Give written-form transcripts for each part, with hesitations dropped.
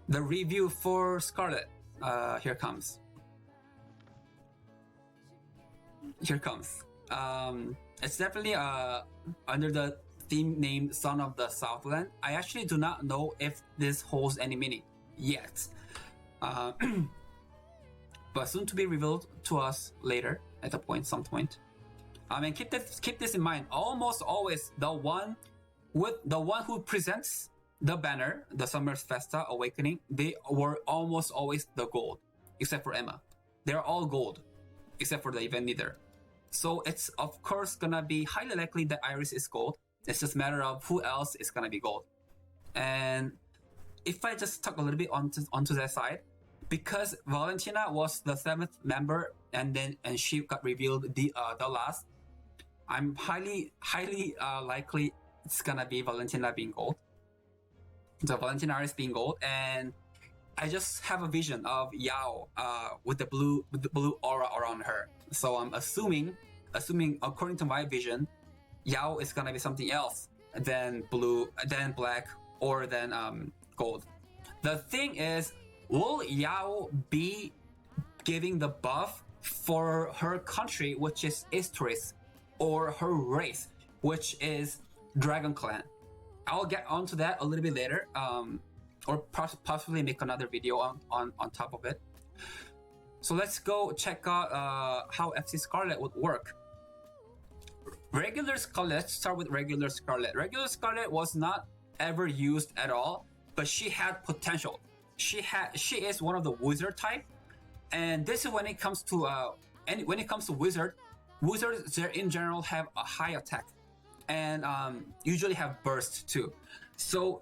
the review for Scarlet. Here comes. Here comes. It's definitely under the theme named Son of the Southland. I actually do not know if this holds any meaning yet. But soon to be revealed to us later at some point. And keep this in mind. Almost always the one who presents the banner, the Summer's Festa Awakening, they were almost always the gold, except for Emma. They're all gold, except for the event leader. So it's of course gonna be highly likely that Iris is gold. It's just a matter of who else is gonna be gold. And if I just talk a little bit onto that side, because Valentina was the 7th member, and she got revealed the last, I'm highly likely it's gonna be Valentina being gold. So Valentina is being gold, and I just have a vision of Yao with the blue aura around her. So I'm assuming according to my vision, Yao is gonna be something else than black, or than gold. The thing is, will Yao be giving the buff for her country, which is Istris, or her race, which is Dragon Clan? I'll get onto that a little bit later, or possibly make another video on top of it. So let's go check out how FC Scarlet would work. Regular Scarlet, let's start with regular Scarlet. Regular Scarlet was not ever used at all, but she had potential. She is one of the wizard type, and this is when it comes to wizards in general have a high attack, and usually have burst too. So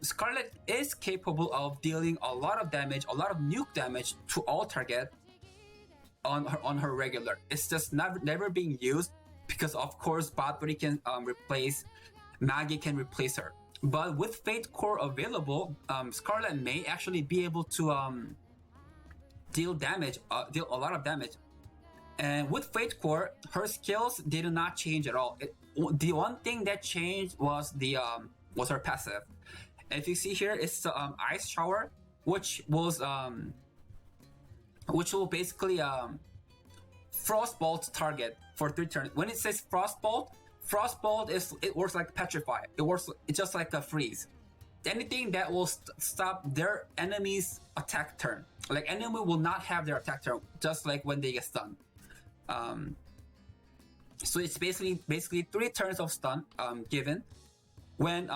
Scarlet is capable of dealing a lot of damage, a lot of nuke damage to all target on her regular. It's just never being used because of course Bathory can replace Maggie, can replace her. But with Fate Core available, Scarlet may actually be able to deal a lot of damage. And with Fate Core, her skills did not change at all. The one thing that changed was her passive. If you see here, it's the Ice Shower, which will basically Frostbolt target for 3 turns. When it says Frostbolt works like Petrify. It's just like a freeze. Anything that will stop their enemy's attack turn. Like enemy will not have their attack turn, just like when they get stunned. So it's basically 3 turns of stun given when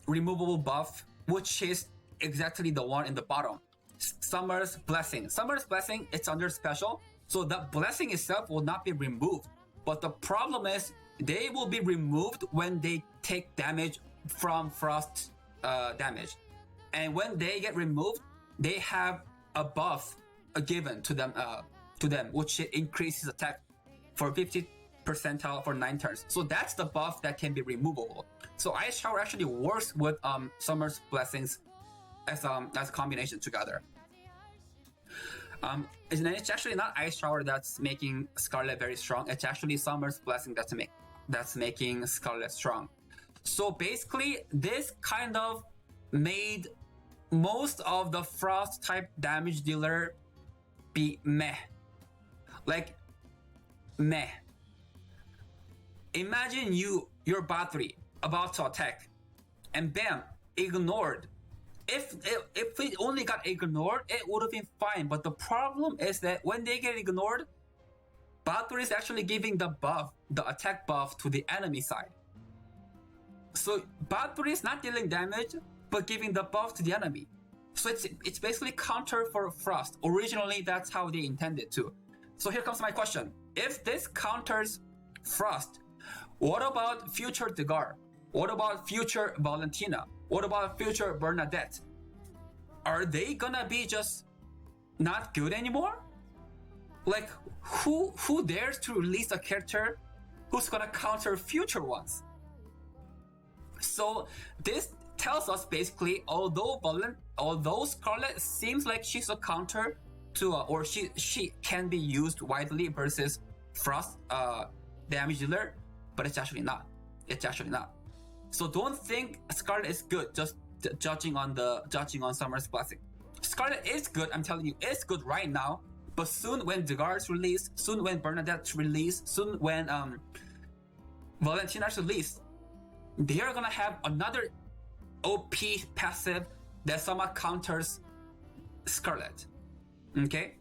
removable buff, which is exactly the one in the bottom. Summer's Blessing. Summer's Blessing, it's under special, so the blessing itself will not be removed. But the problem is they will be removed when they take damage from frost damage. And when they get removed, they have a buff given to them, which increases attack for 50 percentile for 9 turns. So that's the buff that can be removable. So Ice Shower actually works with Summer's Blessings as a combination together. And it's actually not Ice Shower that's making Scarlet very strong. It's actually Summer's Blessing that's making Scarlet strong. So basically, this kind of made most of the frost type damage dealer be meh. Like meh. Imagine your Bathory about to attack, and bam, ignored. If it only got ignored, it would have been fine. But the problem is that when they get ignored, Bathory is actually giving the attack buff to the enemy side. So Bathory is not dealing damage, but giving the buff to the enemy. So it's basically counter for Frost. Originally, that's how they intended to. So here comes my question. If this counters Frost, what about future Degar? What about future Valentina? What about future Bernadette? Are they gonna be just not good anymore? Like, who dares to release a character who's gonna counter future ones? So this tells us basically, although Scarlet seems like she's a counter to, or she can be used widely versus Frost damage dealer, but it's actually not. So don't think Scarlet is good just judging on Summer's Blessing. Scarlet is good, I'm telling you, it's good right now. But soon when Degar's released, soon when Bernadette's released, soon when Valentina's released, they are gonna have another OP passive that somehow counters Scarlet. Okay?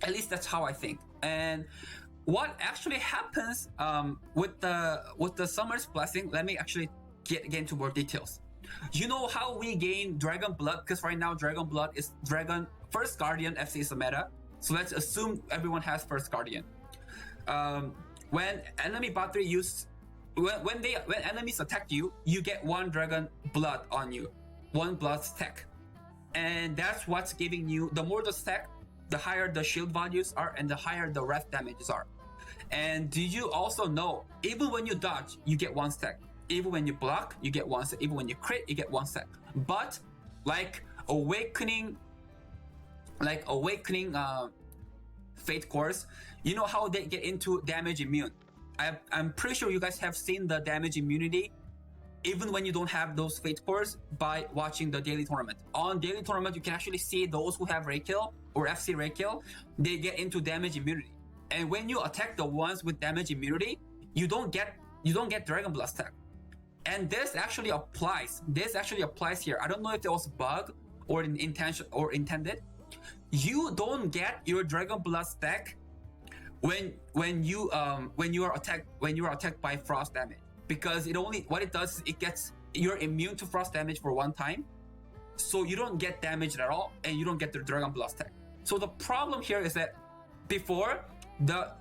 At least that's how I think. And what actually happens with the Summer's Blessing, let me actually get into more details. You know how we gain Dragon Blood? Because right now Dragon Blood is Dragon First Guardian FC is the meta. So let's assume everyone has First Guardian. When enemy battery when enemies attack you, you get 1 Dragon Blood on you, 1 blood stack, and that's what's giving you. The more the stack, the higher the shield values are, and the higher the wrath damages are. And do you also know, even when you dodge, you get 1 stack. Even when you block, you get 1 stack. Even when you crit, you get 1 stack. But like awakening Fate Cores, you know how they get into damage immune. I'm pretty sure you guys have seen the damage immunity even when you don't have those Fate Cores by watching the daily tournament. On daily tournament, you can actually see those who have Raykill or FC Raykill, they get into damage immunity. And when you attack the ones with damage immunity, you don't get Dragon Blast stack. And this actually applies. This actually applies here. I don't know if it was bug or an intention or intended. You don't get your Dragon Blast stack when you are attacked by frost damage, because what it does is you're immune to frost damage for 1 time, so you don't get damaged at all, and you don't get the Dragon Blast stack. So the problem here is that before, the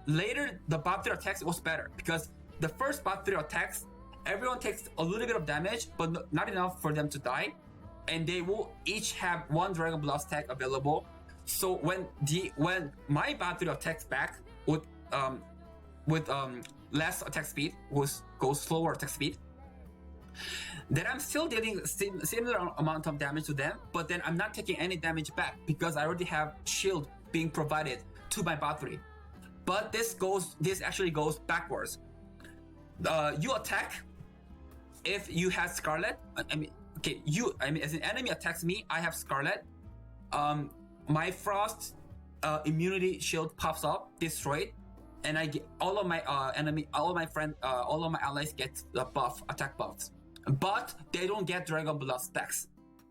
Bob 3 attacks, it was better, because the first Bob 3 attacks, everyone takes a little bit of damage, but not enough for them to die, and they will each have 1 Dragon Blast stack available. So when my Bob 3 attacks back with less attack speed, goes slower attack speed, then I'm still dealing similar amount of damage to them, but then I'm not taking any damage back because I already have shield being provided to my Bob 3. But this actually goes backwards. You attack if you had Scarlet. As an enemy attacks me, I have Scarlet. My frost immunity shield pops up, destroyed, and I get all of my allies get the attack buffs, but they don't get Dragon Blood stacks.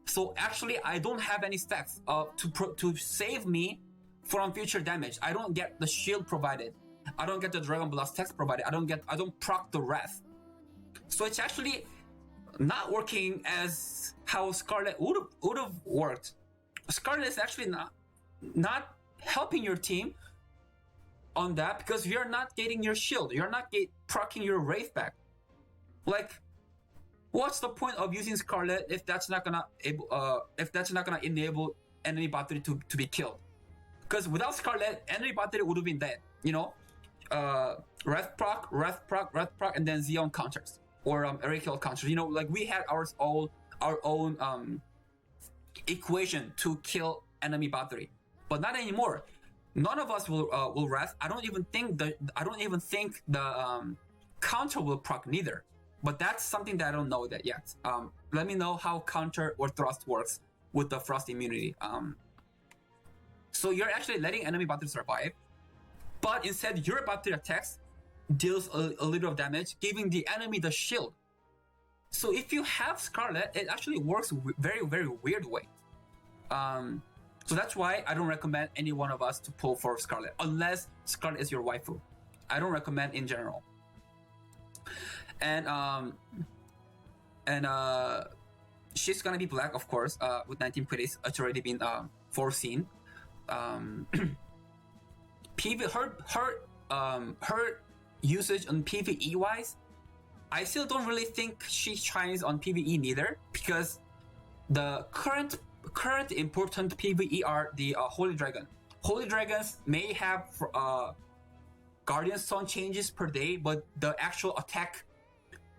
So actually, I don't have any stacks to save me from future damage. I don't get the shield provided. I don't get the Dragon Blood stacks provided. I don't proc the wrath. So it's actually not working as how Scarlet would have worked. Scarlet is actually not helping your team on that, because you're not getting your shield. You're not proccing your wraith back. Like, what's the point of using Scarlet if that's not gonna enable enemy battery to be killed? Because without Scarlet, enemy battery would have been dead. You know, wrath proc, and then Xeon counters or Raykill counters. You know, like we had our own equation to kill enemy battery, but not anymore. None of us will wrath. I don't even think the counter will proc neither. But that's something that I don't know that yet. Let me know how counter or thrust works with the frost immunity. So you're actually letting enemy battery survive, but instead your battery attacks deals a little of damage, giving the enemy the shield. So if you have Scarlet, it actually works very, very weird way. So that's why I don't recommend any one of us to pull for Scarlet, unless Scarlet is your waifu. I don't recommend in general. And she's gonna be black, of course, with 19 pretties. It's already been foreseen. Her usage on PvE wise, I still don't really think she shines on PvE neither, because the current important PvE are the Holy Dragon. Holy Dragons may have Guardian Stone changes per day, but the actual attack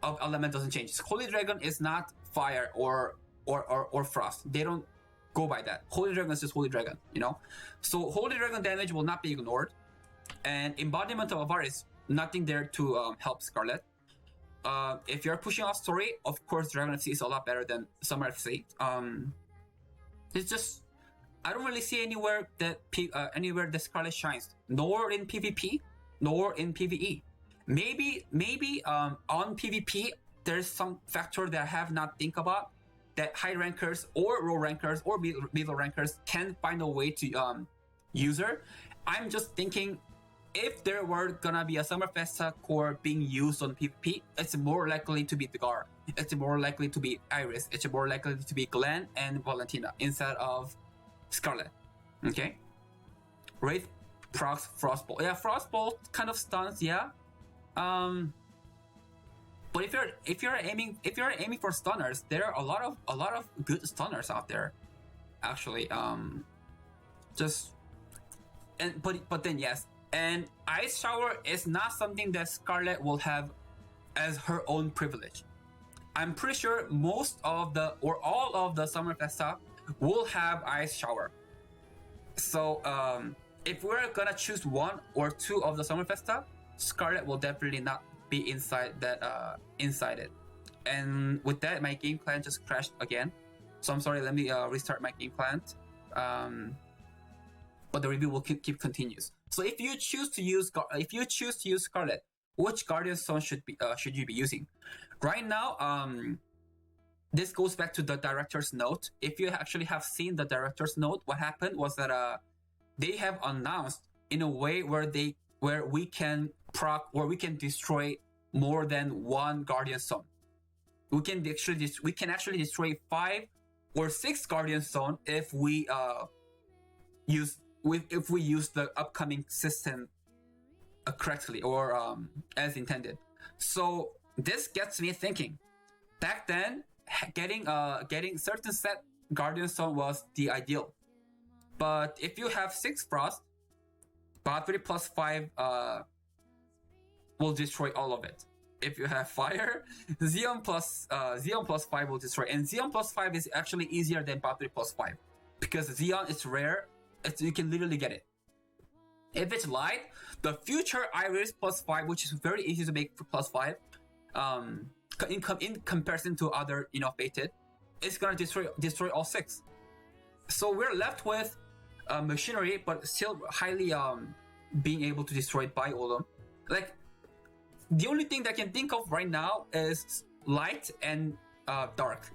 of element doesn't change. Holy Dragon is not fire or frost. They don't go by that. Holy Dragon is just Holy Dragon, you know? So Holy Dragon damage will not be ignored. And Embodiment of Avar is nothing there to help Scarlet. if you're pushing off story, of course Dragon FC is a lot better than Summer FC. It's just I don't really see anywhere that Scarlet shines, nor in PvP, nor in PvE. Maybe on PvP there's some factor that I have not think about, that high rankers or low rankers or middle rankers can find a way to use her. I'm just thinking, if there were gonna be a Summerfesta core being used on PvP, it's more likely to be Dgar, it's more likely to be Iris, it's more likely to be Glenn and Valentina instead of Scarlet. Okay, Wraith procs Frostbolt. Yeah, Frostbolt kind of stuns. Yeah, but if you're aiming for stunners, there are a lot of good stunners out there, actually. But then yes, and Ice Shower is not something that Scarlet will have as her own privilege. I'm pretty sure most of the or all of the Summerfesta will have Ice Shower. So if we're gonna choose one or two of the Summerfesta, Scarlet will definitely not be inside it. And with that, my game client just crashed again, so I'm sorry. Let me restart my game client. But the review will keep continues. So if you choose to use Scarlet, which Guardian Stone should you be using? Right now, this goes back to the director's note. If you actually have seen the director's note, what happened was that they have announced in a way where we can destroy more than one Guardian Stone. We can actually destroy 5 or 6 Guardian Stone if we use the upcoming system correctly or as intended. So this gets me thinking. Back then, getting certain set Guardian Stone was the ideal. But if you have 6 Frost, Bot 3 plus 5 will destroy all of it. If you have Fire, Xeon plus 5 will destroy. And Xeon plus 5 is actually easier than Bot 3 plus 5. Because Xeon is rare, you can literally get it. If it's Light, the future Iris plus 5, which is very easy to make for plus 5, in comparison to other fated, it's gonna destroy all 6. So we're left with Machinery, but still highly being able to destroy it by Olum. Like, the only thing that I can think of right now is Light and Dark.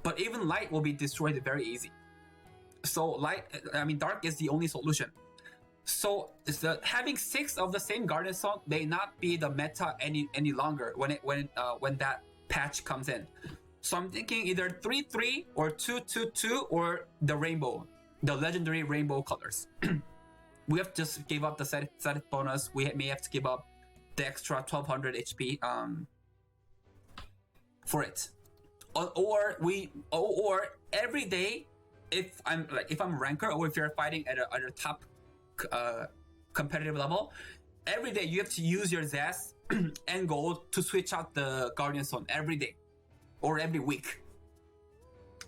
But even Light will be destroyed very easy. So Dark is the only solution. So having 6 of the same Guardian Stone may not be the meta any longer when that patch comes in. So I'm thinking either 3-3 or 2-2-2 or the rainbow, the legendary rainbow colors. We have to just give up the set bonus. We may have to give up the extra 1200 HP for it, or every day, if I'm ranker or if you're fighting at a top competitive level, every day you have to use your Zest and gold to switch out the Guardian Stone every day or every week,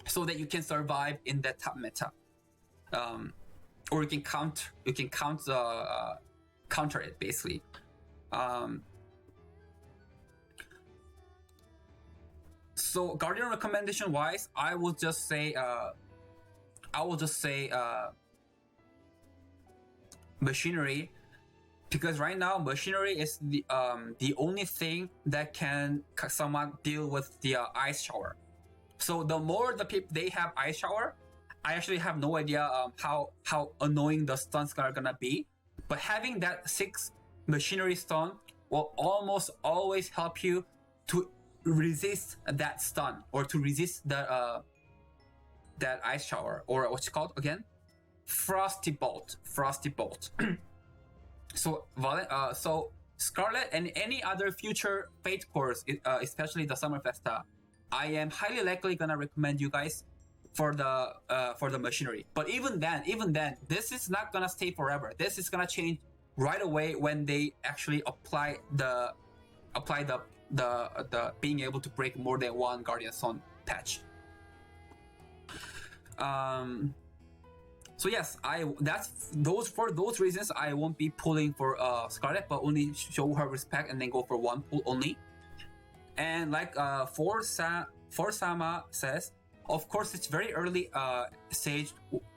so that you can survive in that top meta. Or you can counter it basically. So Guardian recommendation wise, I will just say Machinery, because right now Machinery is the only thing that can somewhat deal with the Ice Shower. So the more the people they have Ice Shower, I actually have no idea how annoying the stuns are gonna be. But having that 6 Machinery stun will almost always help you to resist that stun or to resist that Ice Shower, or what's it called again? Frosty Bolt. So Scarlet and any other future Fate cores, especially the Summerfesta, I am highly likely gonna recommend you guys for the Machinery. But even then, this is not gonna stay forever. This is gonna change right away when they actually apply the being able to break more than one Guardian Stone patch. So yes, for those reasons I won't be pulling for Scarlet, but only show her respect and then go for one pull only. And like Forsama says, of course it's very early stage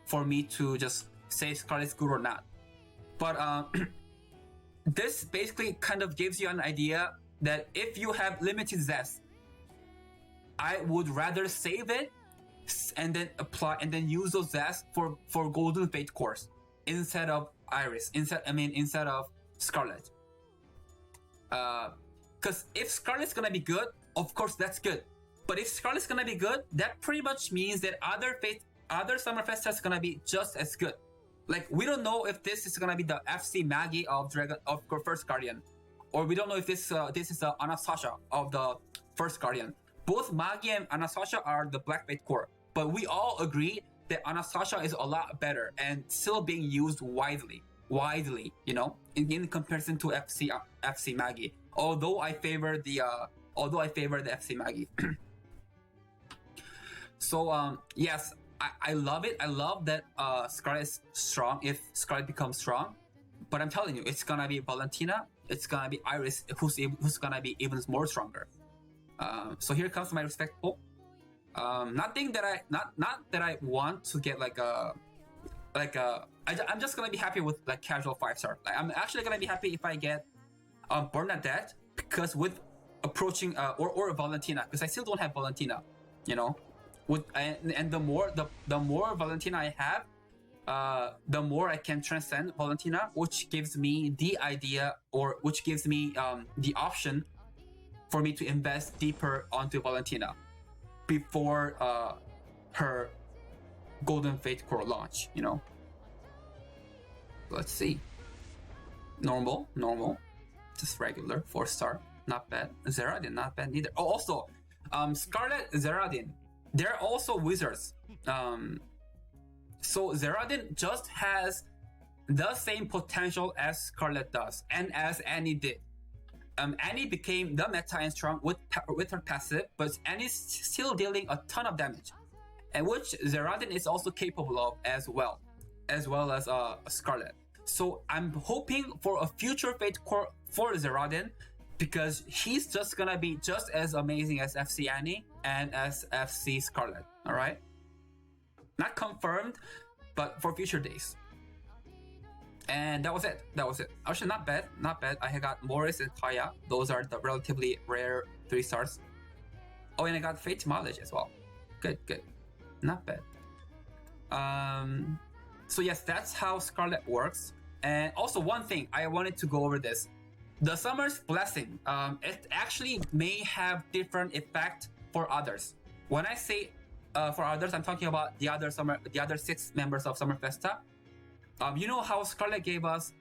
for me to just say Scarlet's good or not. But this basically kind of gives you an idea that if you have limited zest, I would rather save it and then apply and then use those zest for Golden Fate cores instead of Iris. Instead of Scarlet. Because if Scarlet's gonna be good, of course that's good. But if Scarlet's gonna be good, that pretty much means that other Summer Festas gonna be just as good. Like, we don't know if this is gonna be the FC Maggie of First Guardian, or we don't know if this is the Anastasia of the First Guardian. Both Maggie and Anastasia are the Black Fate core, but we all agree that Anastasia is a lot better and still being used widely, in comparison to FC Maggie. Although I favor the FC Maggie. So yes, I love it. I love that Scarlet is strong if Scarlet becomes strong. But I'm telling you, it's gonna be Valentina, it's gonna be Iris who's gonna be even more stronger. So here comes my respect poll. Nothing that I want to get I'm just gonna be happy with like casual 5-star. Like, I'm actually gonna be happy if I get Bernadette, because with approaching or Valentina, because I still don't have Valentina, and the more Valentina I have, the more I can transcend Valentina, which gives me the idea, or which gives me the option for me to invest deeper onto Valentina before her Golden Fate core launch. Let's see. Normal, just regular 4-star, not bad. Zeradin, not bad neither. Oh, also, Scarlet, Zeradin, they're also wizards. So Zeradin just has the same potential as Scarlet does, and as Annie did. Annie became the meta and strong with her passive, but Annie's still dealing a ton of damage, and which Zeradin is also capable of as well as Scarlet. So I'm hoping for a future Fate core for Zeradin, because he's just gonna be just as amazing as FC Annie and as FC Scarlet. All right, not confirmed, but for future days. And that was it. Actually, not bad. I got Morris and Kaya. Those are the relatively rare 3 stars. Oh, and I got Fate Mileage as well. Good. Not bad. So yes, that's how Scarlet works. And also one thing, I wanted to go over this. The Summer's Blessing, it actually may have different effect for others. When I say for others, I'm talking about the other 6 members of Summer Festa. You know how Scarlet gave us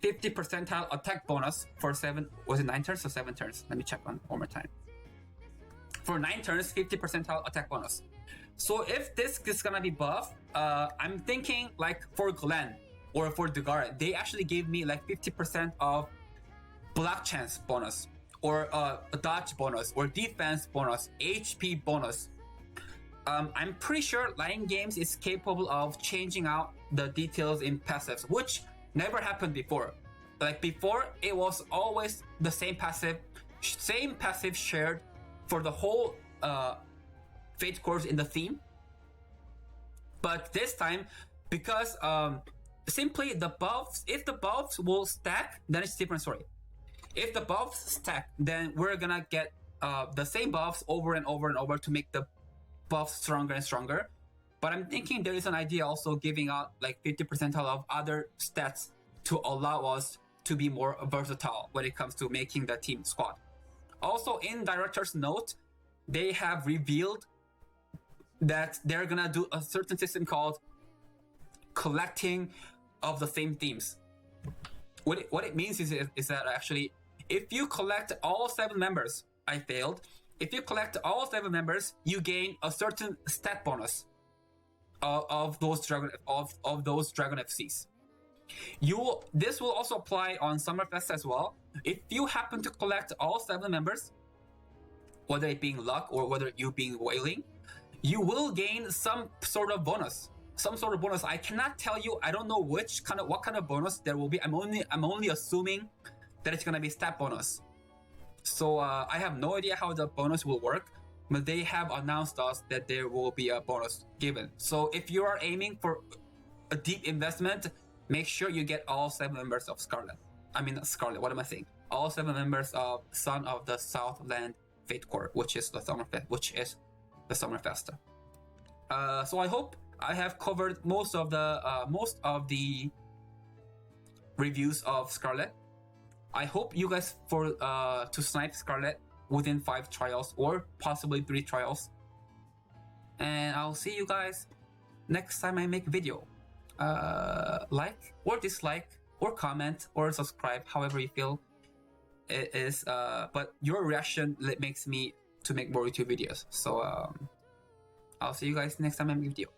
50 percentile attack bonus for 9 turns or 7 turns? Let me check one more time. For 9 turns, 50 percentile attack bonus. So if this is gonna be buff, I'm thinking like for Glenn or for Degara, they actually gave me like 50% of block chance bonus, or a dodge bonus, or defense bonus, HP bonus. I'm pretty sure Lion Games is capable of changing out the details in passives, which never happened before. Like before, it was always the same passive shared for the whole Fate cores in the theme. But this time, because simply the buffs, if the buffs will stack, then it's a different story. If the buffs stack, then we're gonna get the same buffs over and over and over to make the buffs stronger and stronger. But I'm thinking there is an idea also giving out like 50% of other stats to allow us to be more versatile when it comes to making the team squad. Also, in director's note, they have revealed that they're gonna do a certain system called collecting of the same themes. What it means is that actually, if you collect all 7 members, I failed. If you collect all 7 members, you gain a certain stat bonus of those Dragon FCs. This will also apply on Summerfest as well. If you happen to collect all 7 members, whether it being luck or whether you being whaling, you will gain some sort of bonus. I cannot tell you. I don't know what kind of bonus there will be. I'm only assuming that it's gonna be stat bonus. So I have no idea how the bonus will work, but they have announced us that there will be a bonus given. So if you are aiming for a deep investment, make sure you get all 7 members of Scarlet. I mean, Scarlet, what am I saying? All 7 members of Son of the Southland Fate Corps, which is the Summerfest. So I hope I have covered most of the reviews of Scarlet. I hope you guys to snipe Scarlet within 5 trials or possibly 3 trials. And I'll see you guys next time I make a video. Like or dislike or comment or subscribe, however you feel it is. But your reaction makes me to make more YouTube videos. So I'll see you guys next time I make a video.